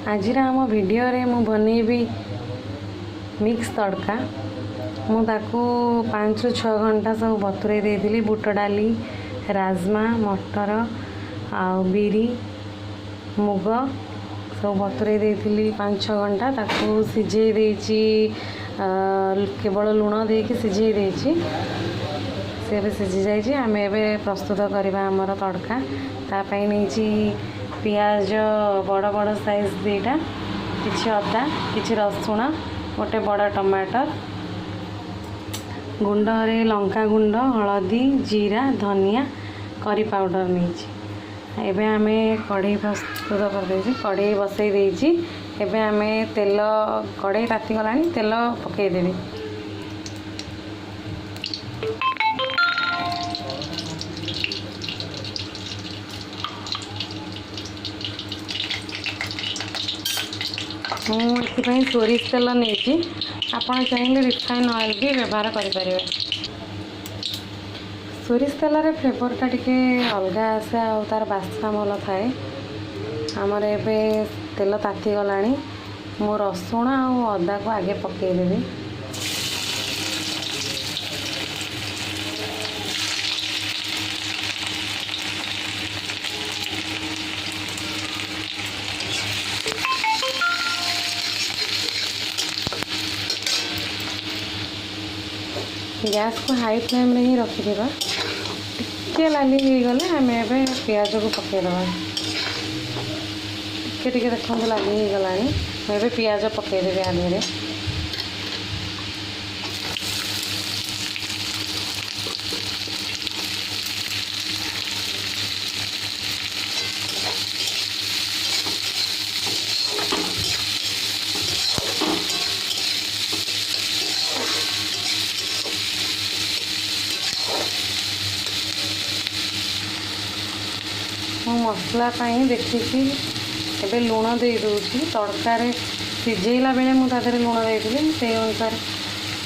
आज आम वीडियो रे मु बनैबी मिक्स तड़का। मुझे 5 ରୁ 6 घंटा सब बतुरे देती बुट डाली राजमा मटर आउ बिरी मुग सब बतुरे देती 5-6 घंटा ताकू सिझे देची केवल लुण देकी सिझे देची से भी सिझी जाइए। आम ए प्रस्तुत करवा आमर तड़का तापाई नहीं पियाज बड़ बड़ साइज 2टा किछि अदा किछि रसुण गोटे बड़ टमाटर गुंड रे लंका गुंड हलदी जीरा धनिया करी पाउडर नहीं। एबे आमे कढ़ई प्रस्तुत कर देछि कढ़ई बसई देछि। एबे आमे तेल कढ़ई ताती गलानी तेल पकई देबी। मुझे सोरिष तेल नहीं आपड़ चाहिए रिफाइन ऑयल भी व्यवहार करें। सोरिष तेल रे फ्लेवरटा टिके अलग आसे आ तार बास्ना भल थाए। आमर एबे तेल ताती गलानी मो रसुण आ अदा को आगे पकईदेवी। गैस को हाई फ्लेम रे ही रखिदेबा। टिके लाली हो गले आम ए पियाज को पकईदबा। टिके देखो लाली हो गलानी मुझे पियाज पकईदेवी आधे। मु मसला देखी एबे लुण दे दूची तड़का रे सिझेला बेले मुझे लुण देती से अनुसार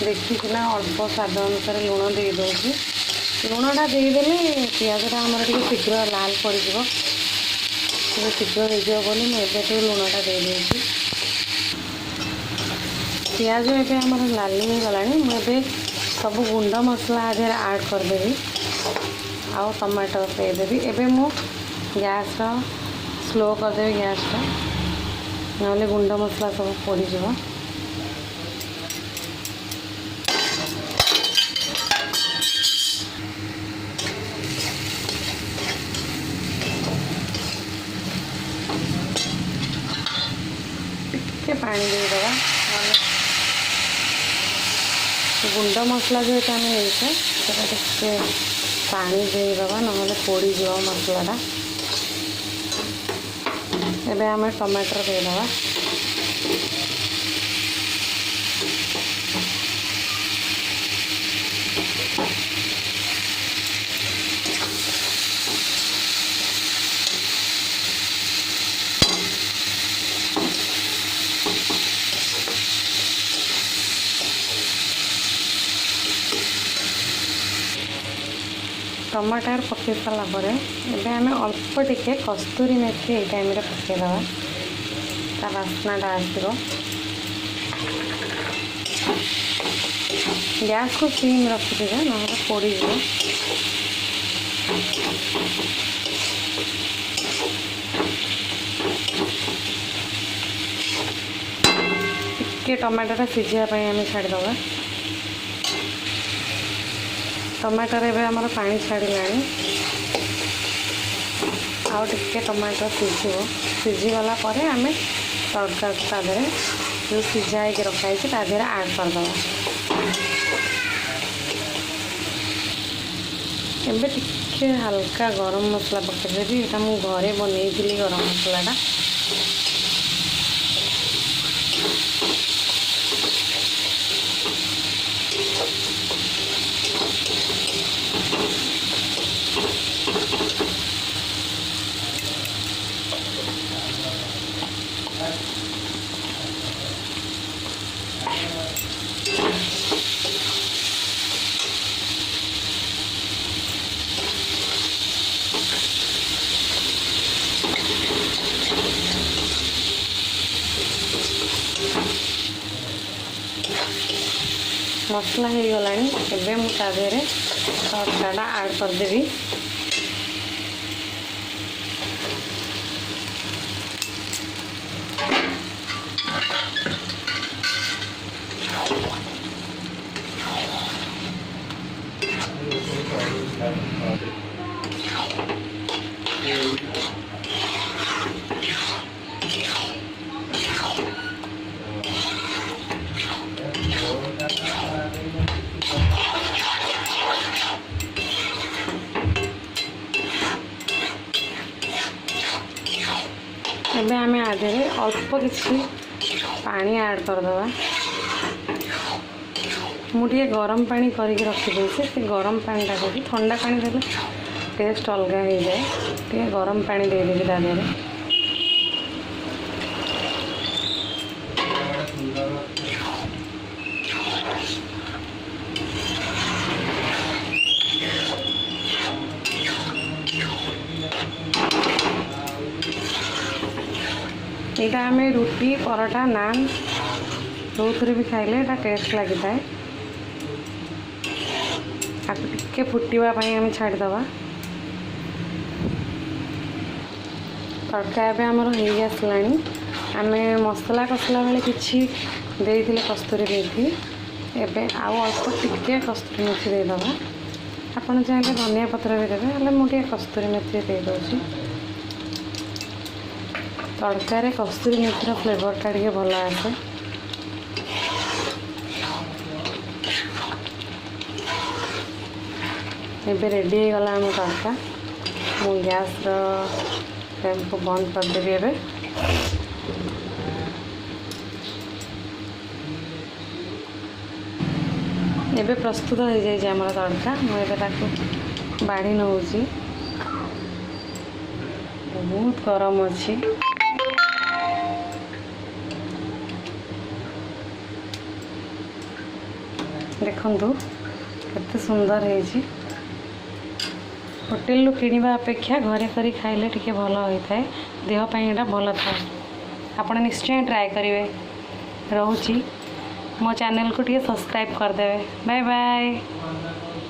देखिकिना अल्प स्वाद अनुसार लुण दे दूची। लुणटा देदेले पियाजटा आमर टे शीघ्र लाल पड़ो शीघ्र हो बोली मुझे लुणटा दे दूची। पियाज एबे आमर लाली हो गलानी मुझे सब गुंड मसला आधे ऐड करदेवी आउ टमाटर देदेवी। एबे मु गैस स्लो करदेवी गैस ना गुंड मसला सब पड़ज। टिके पानी देदेवा गुंड मसला जेहेतु आम टे पानी देदेवा ना पोड़ीज मसलाटा। एबे आम टमाटर देदेवा। टमाटर पकई सारापर एबे आम अल्प टिके कस्तूरी मेथी ये टाइम रे पकईदवा ता बास्नाटा आसो। गैस को सिम रखिदे ना पोड़ी टिके टमाटोटा सिझापी आम छाड़ीदवा। टमाटर एबे आमर पानी छाड़िला आउ टिके टमाटर सिझीगला आम तड़का तादे जो सिझा हो रखाई तादे ऐड करदे। एबे टिके हल्का गरम मसला पकईदेवी। यहाँ मु घरे बनई गरम मसलाटा। मसला हो गलानी एबे मु ता देहरे तड़काटा ऐड करदेवी। एबे आमे आधे अल्प किसी पानी ऐड करदवा। मुझे गरम पानी करके रखी से गरम पानी टाक ठंडा पानी देले टेस्ट अलग हो जाए। टे गरम पानी देदेवी ता देहरे। यहाँ आम रुटी पराठा नान जो थे भी खाइले यहाँ टेस्ट लगी था। टिके फुटापी आम छाड़दवा। तड़का एवं आमर हो आसला। आम मसला कसला बेले कि देते कस्तूरी मेथी एवं आउ अल्प टिके कस्तूरी मेथी देदवा। आपड़ चाहिए धनिया पत्र भी देवे हेल्ले मुझे कस्तूरी मेथी दे दूँ। तड़कार कस्तूरी मेथीर फ्लेवरटा टे भल आसे। एबे रेडी हो गला आम तड़का। मु गैस फ्लेम को बंद करदेवी। एबे प्रस्तुत हो जाए आम तड़का। मुझे बाढ़ी नौ बहुत गरम अच्छी। देखंतु केते सुंदर है। होटेल किणवा अपेक्षा घरे करी खाइले टिके भल होता है। देह पाई एटा भल था। आपण निश्चय ट्राए करेंगे। रोची मो चैनल को टिके सब्सक्राइब करदे। Bye bye.